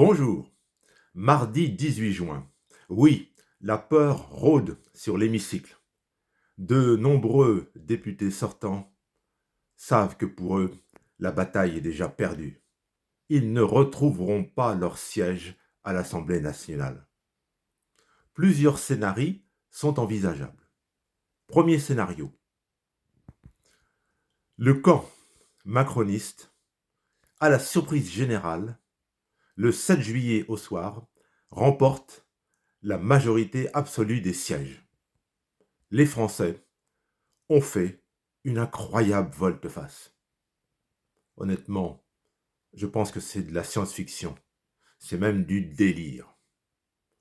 Bonjour, mardi 18 juin. Oui, la peur rôde sur l'hémicycle. De nombreux députés sortants savent que pour eux, la bataille est déjà perdue. Ils ne retrouveront pas leur siège à l'Assemblée nationale. Plusieurs scénarios sont envisageables. Premier scénario. Le camp macroniste, à la surprise générale, le 7 juillet au soir, remporte la majorité absolue des sièges. Les Français ont fait une incroyable volte-face. Honnêtement, je pense que c'est de la science-fiction. C'est même du délire.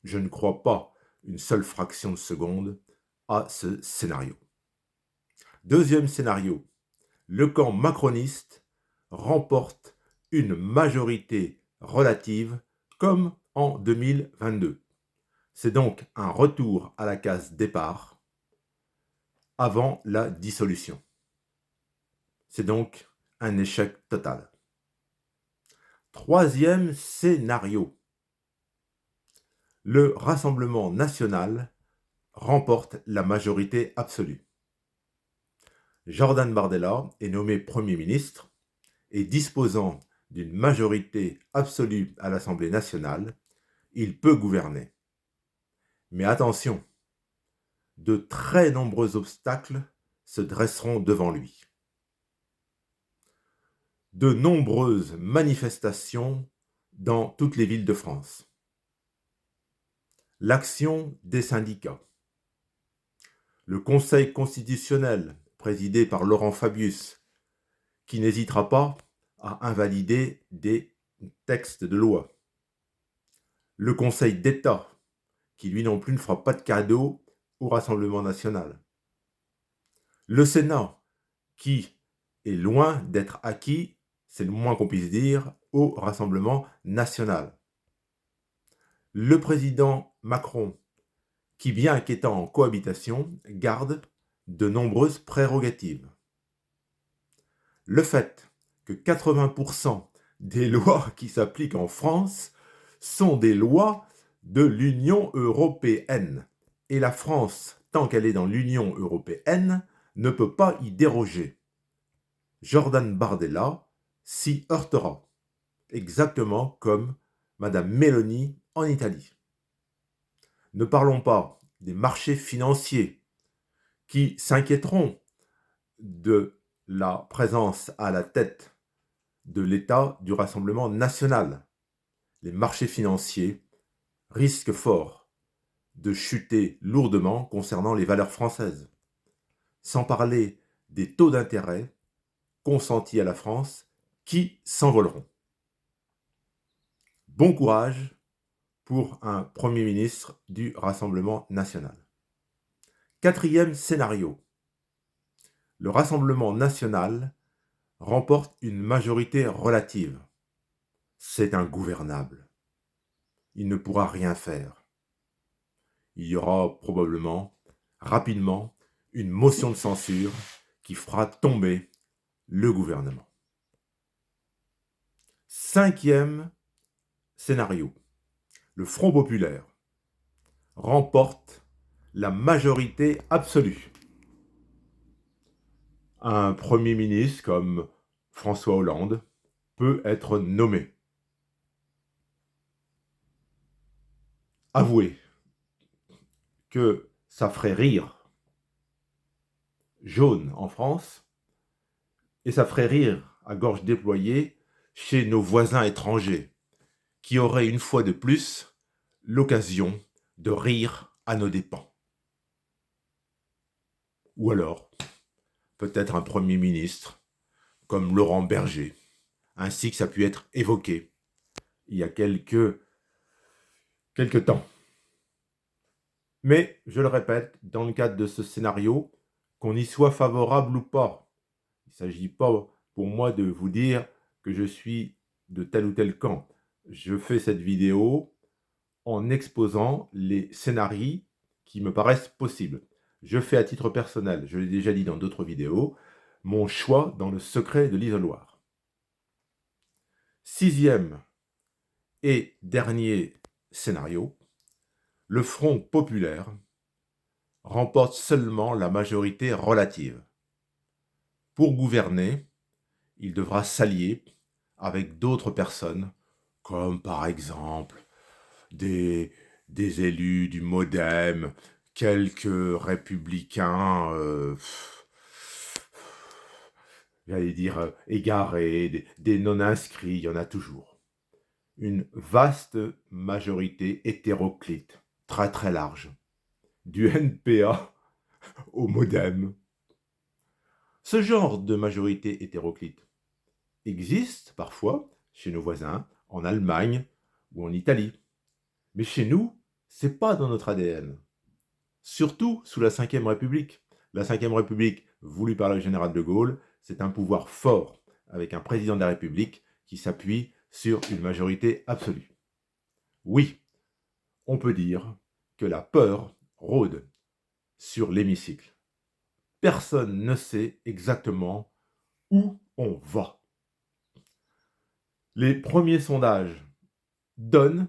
Je ne crois pas une seule fraction de seconde à ce scénario. Deuxième scénario. Le camp macroniste remporte une majorité relative comme en 2022. C'est donc un retour à la case départ avant la dissolution. C'est donc un échec total. Troisième scénario. Le Rassemblement national remporte la majorité absolue. Jordan Bardella est nommé Premier ministre et disposant d'une majorité absolue à l'Assemblée nationale, il peut gouverner. Mais attention, de très nombreux obstacles se dresseront devant lui. De nombreuses manifestations dans toutes les villes de France. L'action des syndicats. Le Conseil constitutionnel, présidé par Laurent Fabius, qui n'hésitera pas à invalider des textes de loi. Le Conseil d'État, qui lui non plus ne fera pas de cadeau au Rassemblement national. Le Sénat, qui est loin d'être acquis, c'est le moins qu'on puisse dire, au Rassemblement national. Le président Macron, qui bien qu'étant en cohabitation, garde de nombreuses prérogatives. Le fait que 80% des lois qui s'appliquent en France sont des lois de l'Union européenne. Et la France, tant qu'elle est dans l'Union européenne, ne peut pas y déroger. Jordan Bardella s'y heurtera, exactement comme Madame Meloni en Italie. Ne parlons pas des marchés financiers qui s'inquiéteront de la présence à la tête de l'État du Rassemblement national. Les marchés financiers risquent fort de chuter lourdement concernant les valeurs françaises, sans parler des taux d'intérêt consentis à la France qui s'envoleront. Bon courage pour un Premier ministre du Rassemblement national. Quatrième scénario. Le Rassemblement national remporte une majorité relative. C'est ingouvernable. Il ne pourra rien faire. Il y aura probablement, rapidement, une motion de censure qui fera tomber le gouvernement. Cinquième scénario. Le Front populaire remporte la majorité absolue. Un Premier ministre comme François Hollande peut être nommé. Avouez que ça ferait rire Jaune en France et ça ferait rire à gorge déployée chez nos voisins étrangers qui auraient une fois de plus l'occasion de rire à nos dépens. Ou alors, peut-être un Premier ministre comme Laurent Berger, ainsi que ça a pu être évoqué il y a quelques temps. Mais, je le répète, dans le cadre de ce scénario, qu'on y soit favorable ou pas, il ne s'agit pas pour moi de vous dire que je suis de tel ou tel camp. Je fais cette vidéo en exposant les scénarios qui me paraissent possibles. Je fais à titre personnel, je l'ai déjà dit dans d'autres vidéos, mon choix dans le secret de l'isoloir. Sixième Et dernier scénario, le Front populaire remporte seulement la majorité relative. Pour gouverner, il devra s'allier avec d'autres personnes, comme par exemple des, des élus du MoDem, quelques républicains, j'allais dire, égarés, des non-inscrits, il y en a toujours. Une vaste majorité hétéroclite, très très large, du NPA au MoDem. Ce genre de majorité hétéroclite existe parfois chez nos voisins, en Allemagne ou en Italie. Mais chez nous, c'est pas dans notre ADN. Surtout sous la Ve République. La Ve République, voulue par le général de Gaulle, c'est un pouvoir fort, avec un président de la République qui s'appuie sur une majorité absolue. Oui, on peut dire que la peur rôde sur l'hémicycle. Personne ne sait exactement où on va. Les premiers sondages donnent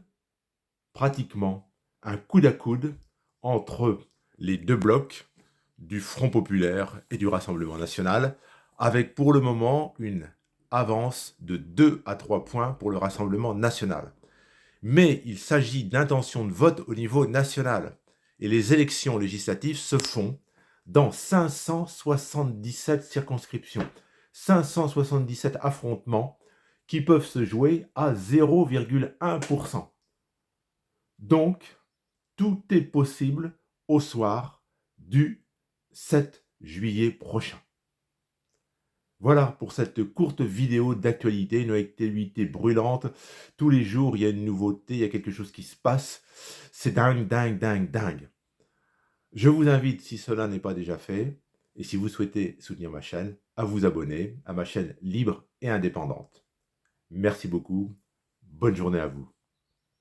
pratiquement un coude à coude entre les deux blocs du Front populaire et du Rassemblement national, avec pour le moment une avance de 2 à 3 points pour le Rassemblement national. Mais il s'agit d'intentions de vote au niveau national, et les élections législatives se font dans 577 circonscriptions, 577 affrontements qui peuvent se jouer à 0,1%. Donc, tout est possible au soir du 7 juillet prochain. Voilà pour cette courte vidéo d'actualité, une actualité brûlante. Tous les jours, il y a une nouveauté, il y a quelque chose qui se passe. C'est dingue, dingue, dingue, dingue. Je vous invite, si cela n'est pas déjà fait, et si vous souhaitez soutenir ma chaîne, à vous abonner à ma chaîne libre et indépendante. Merci beaucoup. Bonne journée à vous.